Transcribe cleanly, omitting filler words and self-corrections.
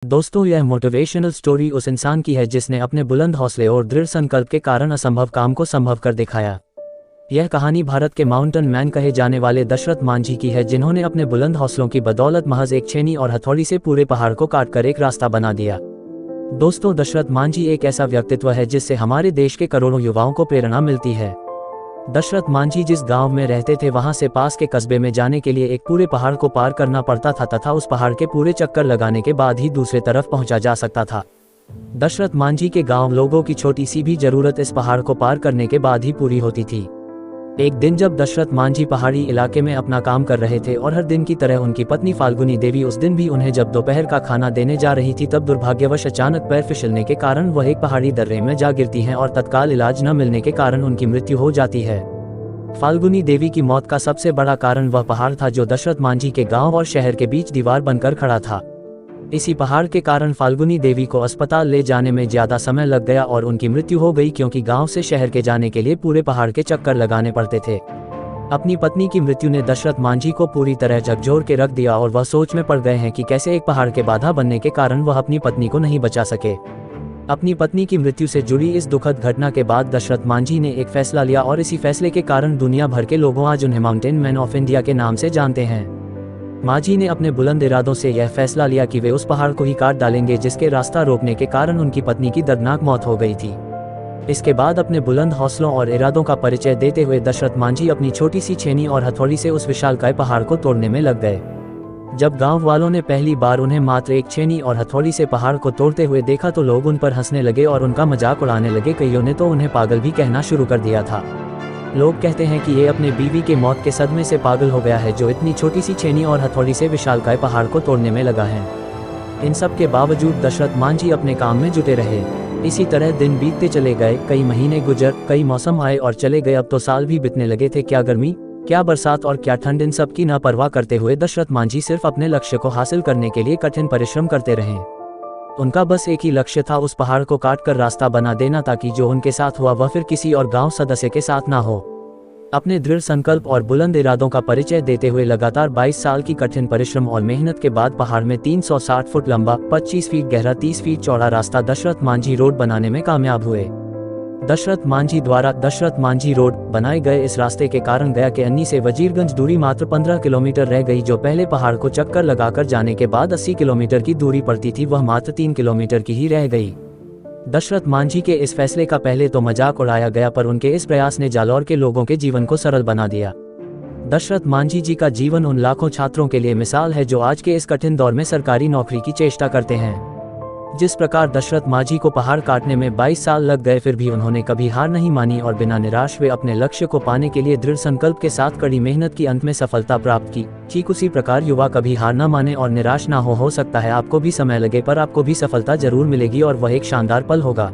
दोस्तों, यह motivational story उस इंसान की है जिसने अपने बुलंद हौसले और दृढ़ संकल्प के कारण असंभव काम को संभव कर दिखाया। यह कहानी भारत के माउंटेन मैन कहे जाने वाले दशरथ मांझी की है, जिन्होंने अपने बुलंद हौसलों की बदौलत महज एक छेनी और हथौड़ी से पूरे पहाड़ को काटकर एक रास्ता बना दिया। दोस्तों, दशरथ मांझी एक ऐसा व्यक्तित्व है जिससे हमारे देश के करोड़ों युवाओं को प्रेरणा मिलती है। दशरथ मांझी जिस गांव में रहते थे वहां से पास के कस्बे में जाने के लिए एक पूरे पहाड़ को पार करना पड़ता था तथा उस पहाड़ के पूरे चक्कर लगाने के बाद ही दूसरे तरफ पहुंचा जा सकता था। दशरथ मांझी के गांव लोगों की छोटी सी भी जरूरत इस पहाड़ को पार करने के बाद ही पूरी होती थी। एक दिन जब दशरथ मांझी पहाड़ी इलाके में अपना काम कर रहे थे और हर दिन की तरह उनकी पत्नी फाल्गुनी देवी उस दिन भी उन्हें जब दोपहर का खाना देने जा रही थी, तब दुर्भाग्यवश अचानक पैर फिसलने के कारण वह एक पहाड़ी दर्रे में जा गिरती हैं और तत्काल इलाज न मिलने के कारण उनकी मृत्यु हो जाती है। फाल्गुनी देवी की मौत का सबसे बड़ा कारण वह पहाड़ था जो दशरथ मांझी के गांव और शहर के बीच दीवार बनकर खड़ा था। इसी पहाड़ के कारण फाल्गुनी देवी को अस्पताल ले जाने में ज्यादा समय लग गया और उनकी मृत्यु हो गई, क्योंकि गांव से शहर के जाने के लिए पूरे पहाड़ के चक्कर लगाने पड़ते थे। अपनी पत्नी की मृत्यु ने दशरथ मांझी को पूरी तरह झकझोर के रख दिया और वह सोच में पड़ गए हैं कि कैसे एक पहाड़ के बाधा बनने के कारण वह अपनी पत्नी को नहीं बचा सके। अपनी पत्नी की मृत्यु से जुड़ी इस दुखद घटना के बाद दशरथ मांझी ने एक फैसला लिया और इसी फैसले के कारण दुनिया भर के लोगों आज उन्हें माउंटेन मैन ऑफ इंडिया के नाम से जानते हैं। मांझी ने अपने बुलंद इरादों से यह फैसला लिया कि वे उस पहाड़ को ही काट डालेंगे जिसके रास्ता रोकने के कारण उनकी पत्नी की दर्दनाक मौत हो गई थी। इसके बाद अपने बुलंद हौसलों और इरादों का परिचय देते हुए दशरथ मांझी अपनी छोटी सी छेनी और हथौड़ी से उस विशालकाय पहाड़ को तोड़ने में लग गए। जब गांव वालों ने पहली बार उन्हें मात्र एक छेनी और हथौड़ी से पहाड़ को तोड़ते हुए देखा तो लोग उन पर हंसने लगे और उनका मजाक उड़ाने लगे। कईयों ने तो उन्हें पागल भी कहना शुरू कर दिया था। लोग कहते हैं कि ये अपने बीवी के मौत के सदमे से पागल हो गया है जो इतनी छोटी सी छेनी और हथौड़ी से विशालकाय पहाड़ को तोड़ने में लगा है। इन सब के बावजूद दशरथ मांझी अपने काम में जुटे रहे। इसी तरह दिन बीतते चले गए, कई महीने गुजर, कई मौसम आए और चले गए। अब तो साल भी बीतने लगे थे। क्या गर्मी, क्या बरसात और क्या ठंड, इन सब की ना परवाह करते हुए दशरथ मांझी सिर्फ अपने लक्ष्य को हासिल करने के लिए कठिन परिश्रम करते रहे। उनका बस एक ही लक्ष्य था, उस पहाड़ को काटकर रास्ता बना देना ताकि जो उनके साथ हुआ वह फिर किसी और गांव सदस्य के साथ ना हो। अपने दृढ़ संकल्प और बुलंद इरादों का परिचय देते हुए लगातार 22 साल की कठिन परिश्रम और मेहनत के बाद पहाड़ में 360 फुट लंबा, 25 फीट गहरा, 30 फीट चौड़ा रास्ता दशरथ मांझी रोड बनाने में कामयाब हुए। दशरथ मांझी द्वारा दशरथ मांझी रोड बनाए गए इस रास्ते के कारण गया के अन्नी से वजीरगंज दूरी मात्र 15 किलोमीटर रह गई। जो पहले पहाड़ को चक्कर लगाकर जाने के बाद 80 किलोमीटर की दूरी पड़ती थी, वह मात्र 3 किलोमीटर की ही रह गई। दशरथ मांझी के इस फैसले का पहले तो मजाक उड़ाया गया, पर उनके इस प्रयास ने जालौर के लोगों के जीवन को सरल बना दिया। दशरथ मांझी जी का जीवन उन लाखों छात्रों के लिए मिसाल है जो आज के इस कठिन दौर में सरकारी नौकरी की चेष्टा करते हैं। जिस प्रकार दशरथ मांझी को पहाड़ काटने में 22 साल लग गए, फिर भी उन्होंने कभी हार नहीं मानी और बिना निराश हुए अपने लक्ष्य को पाने के लिए दृढ़ संकल्प के साथ कड़ी मेहनत की अंत में सफलता प्राप्त की। ठीक उसी प्रकार युवा कभी हार न माने और निराश ना हो सकता है आपको भी समय लगे पर आपको भी सफलता जरूर मिलेगी और वह एक शानदार पल होगा।